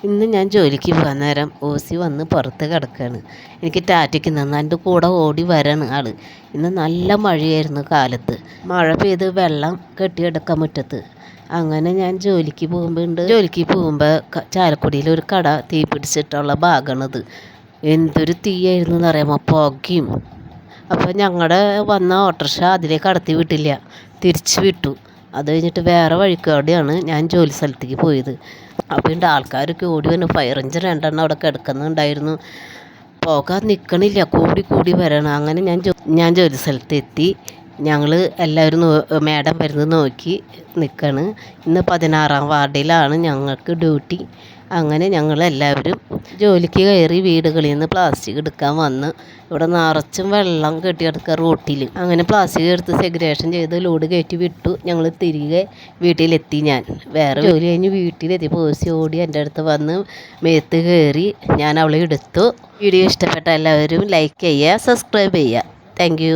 ഇന്ന് ഞാൻ ജോലിക്ക് പോകാൻ നേരം ഓസി വന്ന് പുറത്ത് കിടക്കുകയാണ്. എനിക്ക് ടാറ്റയ്ക്ക് നിന്ന് എൻ്റെ കൂടെ ഓടി വരാണ് ആൾ. ഇന്ന് നല്ല മഴയായിരുന്നു കാലത്ത്. മഴ പെയ്ത് വെള്ളം കെട്ടിയെടുക്കാൻ മുറ്റത്ത്. അങ്ങനെ ഞാൻ ജോലിക്ക് പോകുമ്പോൾ ചാലക്കുടിയിൽ ഒരു കട തീ പിടിച്ചിട്ടുള്ള ഭാഗമാണിത്. എന്തൊരു തീയായിരുന്നു എന്നറിയാമോ, പുകയും. അപ്പോൾ ഞങ്ങളുടെ വന്ന ഓട്ടോറിക്ഷ അതിലേക്ക് കടത്തി വിട്ടില്ല, തിരിച്ചു വിട്ടു. അത് കഴിഞ്ഞിട്ട് വേറെ വഴിക്കോടെയാണ് ഞാൻ ജോലി സ്ഥലത്തേക്ക് പോയത്. അപ്പോൾ ആൾക്കാരൊക്കെ ഓടി വന്നു. ഫയർ എഞ്ചിൻ 2 എണ്ണം അവിടെ കിടക്കുന്നുണ്ടായിരുന്നു. പുക നിൽക്കണില്ല, കൂടി വരണം. അങ്ങനെ ഞാൻ ജോലി സ്ഥലത്തെത്തി. ഞങ്ങൾ എല്ലാവരും മാഡം വരുന്നത് നോക്കി നിൽക്കുകയാണ്. ഇന്ന് 16-ാം വാർഡിലാണ് ഞങ്ങൾക്ക് ഡ്യൂട്ടി. അങ്ങനെ ഞങ്ങളെല്ലാവരും ജോലിക്ക് കയറി വീടുകളിൽ നിന്ന് പ്ലാസ്റ്റിക് എടുക്കാൻ വന്ന് ഇവിടെ നിറച്ചും വെള്ളം കെട്ടിയെടുക്കുക റോട്ടിൽ. അങ്ങനെ പ്ലാസ്റ്റിക് എടുത്ത് സെഗ്രിഗേഷൻ ചെയ്ത് ലോഡ് കയറ്റി വിട്ടു. ഞങ്ങൾ തിരികെ വീട്ടിലെത്തി. ഞാൻ വേറെ ജോലി കഴിഞ്ഞ് വീട്ടിലെത്തിയപ്പോൾ ഓസി ഓടി എൻ്റെ അടുത്ത് വന്ന് മേത്ത് കയറി. ഞാൻ അവളെ എടുത്തു. വീഡിയോ ഇഷ്ടപ്പെട്ട എല്ലാവരും ലൈക്ക് ചെയ്യുക, സബ്സ്ക്രൈബ് ചെയ്യുക. Thank you.